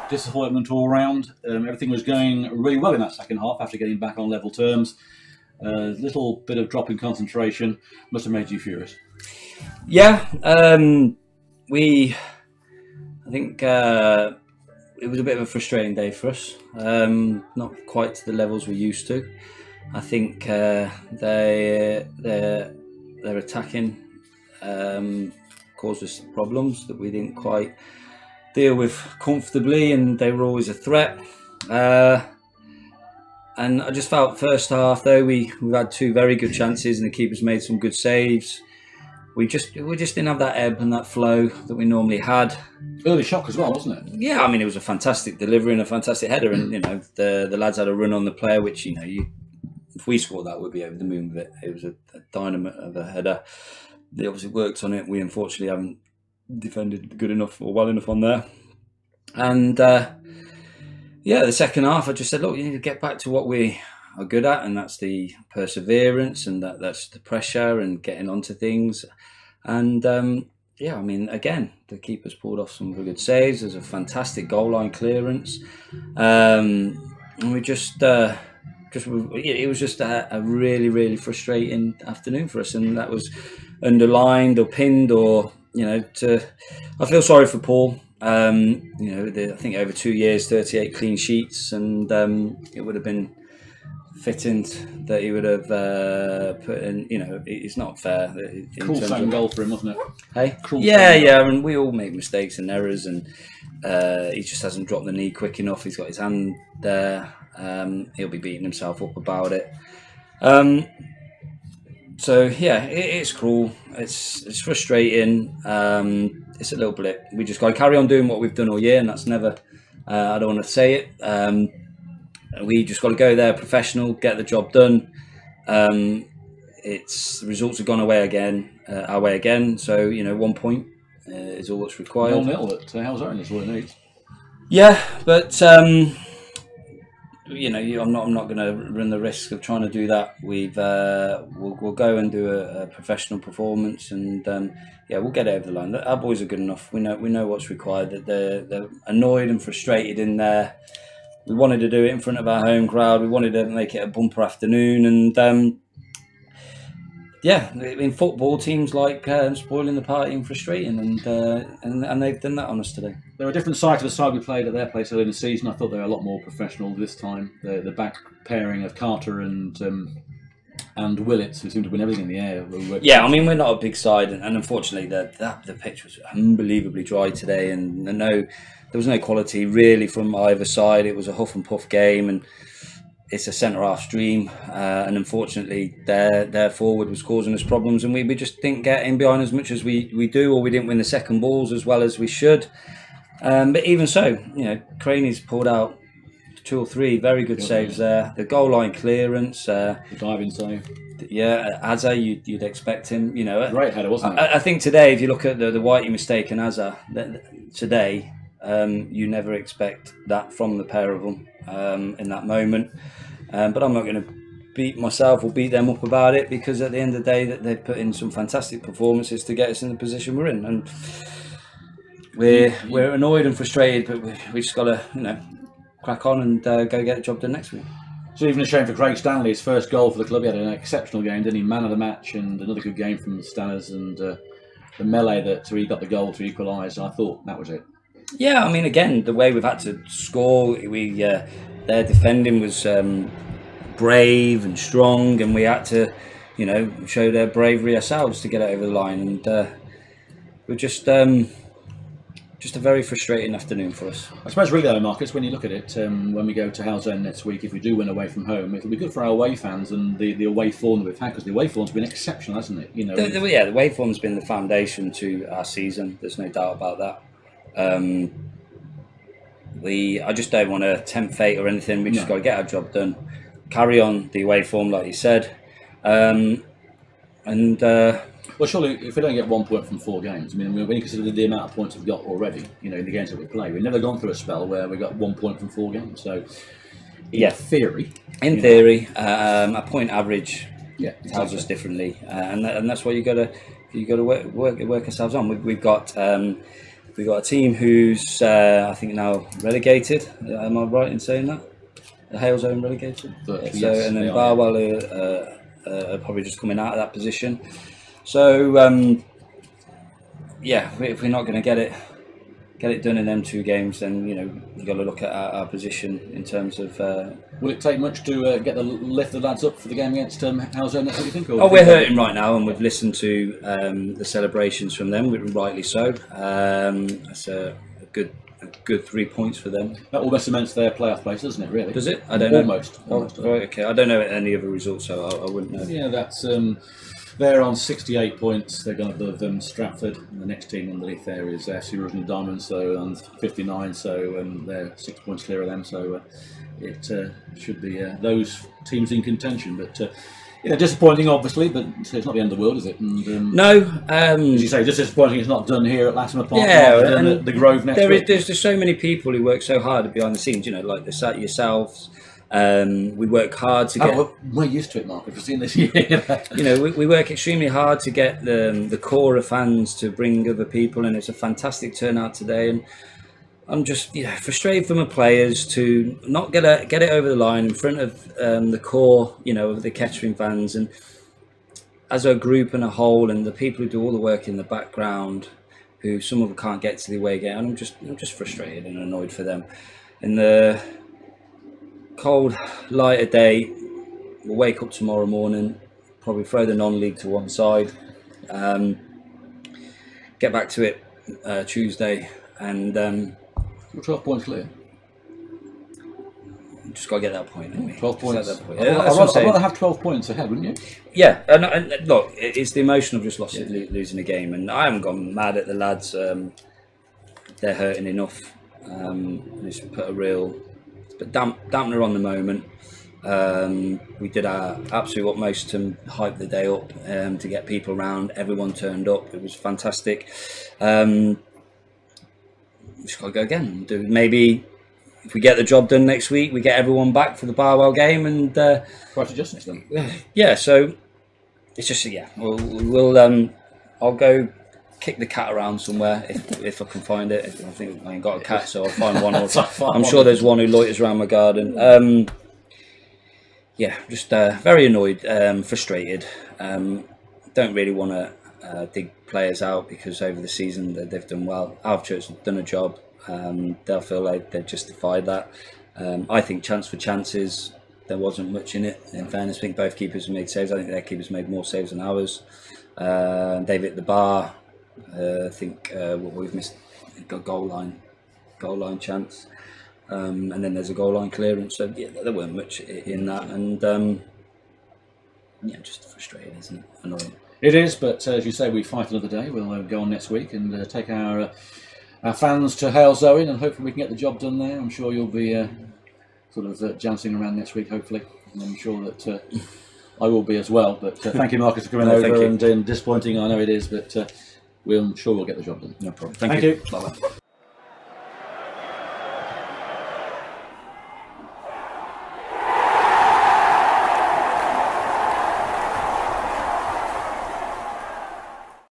disappointment all round. Everything was going really well in that second half after getting back on level terms. A little bit of drop in concentration must have made you furious. Yeah, I think it was a bit of a frustrating day for us. Not quite to the levels we're used to. I think their attacking caused us problems that we didn't quite deal with comfortably, and they were always a threat. And I just felt first half, though we've had two very good chances and the keeper's made some good saves, we just didn't have that ebb and that flow that we normally had. Early shock as well, wasn't it? Yeah, I mean, it was a fantastic delivery and a fantastic header, and the lads had a run on the player, which if we scored that, we'd be over the moon with it. It was a dynamite of a header. They obviously worked on it. We unfortunately haven't defended good enough or well enough on there. And the second half, I just said, look, you need to get back to what we are good at, and that's the perseverance, and that's the pressure and getting onto things. And I mean, again, the keeper's pulled off some good saves. There's a fantastic goal line clearance, and we it was just a really, really frustrating afternoon for us, and that was underlined or pinned or I feel sorry for Paul. I think over 2 years, 38 clean sheets, and it would have been fitting that he would have put in. It's not fair. Cool second goal for him, wasn't it? Hey, Cruel and we all make mistakes and errors, and he just hasn't dropped the knee quick enough. He's got his hand there. He'll be beating himself up about it. It's cruel. It's frustrating. It's a little blip. We just got to carry on doing what we've done all year, and that's never. I don't want to say it. We just got to go there professional, get the job done. The results have gone our way again. So 1 point is all that's required. 0-0 at Alvechurch is what it needs. Yeah, but I'm not going to run the risk of trying to do that. We'll go and do a professional performance, and we'll get it over the line. Our boys are good enough. We know what's required. That they're annoyed and frustrated in there. We wanted to do it in front of our home crowd. We wanted to make it a bumper afternoon, and in football, teams like spoiling the party and frustrating, and they've done that on us today. They're a different side to the side we played at their place early in the season. I thought they were a lot more professional this time. The back pairing of Carter and Willits, who seemed to win everything in the air. Yeah, I mean, we're not a big side, and unfortunately, the pitch was unbelievably dry today, and there was no quality really from either side. It was a huff and puff game, and it's a centre half stream, and unfortunately their forward was causing us problems, and we just didn't get in behind as much as we do, or we didn't win the second balls as well as we should. But even so, Craney's pulled out 2 or 3 very good saves there. The goal line clearance, the diving save. Yeah, Azza, you'd expect him. Great header, wasn't it? I think today, if you look at the Whitey mistake and Azza today, you never expect that from the pair of them in that moment. But I'm not going to beat myself or beat them up about it, because at the end of the day, that they've put in some fantastic performances to get us in the position we're in, and we're annoyed and frustrated, but we just got to crack on and go get the job done next week. It's even a shame for Craig Stanley, his first goal for the club. He had an exceptional game, didn't he? Man of the match, and another good game from the Stanners, and the melee that he got the goal to equalise. I thought that was it. Yeah, I mean, again, the way we've had to score, their defending was brave and strong, and we had to, show their bravery ourselves to get it over the line, and we're just a very frustrating afternoon for us. I suppose really though, Marcus, when you look at it, when we go to Alvechurch next week, if we do win away from home, it'll be good for our away fans and the away form that we've had, because the away form's been exceptional, hasn't it? The away form's been the foundation to our season. There's no doubt about that. I just don't want to tempt fate or anything. We just got to get our job done, carry on the away form like you said, well, surely if we don't get 1 point from 4 games, I mean, when you consider the amount of points we've got already, in the games that we play, we've never gone through a spell where we got 1 point from 4 games. So, in theory, a point average tells us differently, and that's what you got to work ourselves on. We've got we got a team who's I think now relegated. Am I right in saying that? The Halezone relegated. Yes, and then Barwell are probably just coming out of that position. So yeah, if we're not going to get it done in them 2 games, then you've got to look at our position in terms of. Will it take much to lift the lads up for the game against Halezone? That's what you think? We're hurting right now, and we've listened to the celebrations from them, rightly so. That's a good 3 points for them. That almost cements their playoff place, doesn't it? Really? Does it? I don't know. Almost. Right. Okay. I don't know any other results, so I wouldn't know. Yeah, that's. They're on 68 points. They're going above Stratford, and the next team underneath there is FC Russian Diamonds, so on 59. So they're 6 points clear of them. So it should be those teams in contention. But disappointing, obviously. But it's not the end of the world, is it? And, no. As you say, just disappointing. It's not done here at Latimer Park. Yeah, and at the Grove next week. There's just so many people who work so hard behind the scenes. Like yourselves. We work hard to get. We're used to it, Mark. We've seen this year. We work extremely hard to get the core of fans to bring other people, and it's a fantastic turnout today. And I'm just frustrated for my players to not get it over the line in front of the core, of the Kettering fans, and as a group and a whole, and the people who do all the work in the background, who some of them can't get to the away game. And I'm just frustrated and annoyed for them. In the cold light of day, we'll wake up tomorrow morning, probably throw the non-league to one side, get back to it Tuesday, and we're 12 points clear. Just got to get that point, haven't we? 12 points. That point. I'd rather have 12 points ahead, wouldn't you? Yeah, and look, it's the emotion of just losing a game, and I haven't gone mad at the lads. They're hurting enough. Just put a real dampener on the moment. We did our absolute utmost to hype the day up, to get people around. Everyone turned up. It was fantastic. We just got to go again. Maybe if we get the job done next week, we get everyone back for the Barwell game, and quite adjustments then. Yeah. So it's just we'll I'll go kick the cat around somewhere if I can find it. I think I ain't got a cat, so I'll find one. I'm sure there's one who loiters around my garden. Just very annoyed, frustrated. Don't really want to dig players out, because over the season they've done well. Alvechurch have done a job. They'll feel like they've justified that. I think chance for chances, there wasn't much in it. In fairness, I think both keepers made saves. I think their keepers made more saves than ours. They've hit the bar. I think we've missed a goal line chance, and then there's a goal line clearance. So yeah, there weren't much in that, and just frustrating, isn't it? Annoying. It is, but as you say, we fight another day. We'll go on next week and take our fans to Halezone, and hopefully we can get the job done there. I'm sure you'll be sort of jouncing around next week, hopefully, and I'm sure that I will be as well. But thank you, Marcus, for coming over, and disappointing I know it is, but I'm sure we'll get the job done. No problem. Thank you. Bye-bye.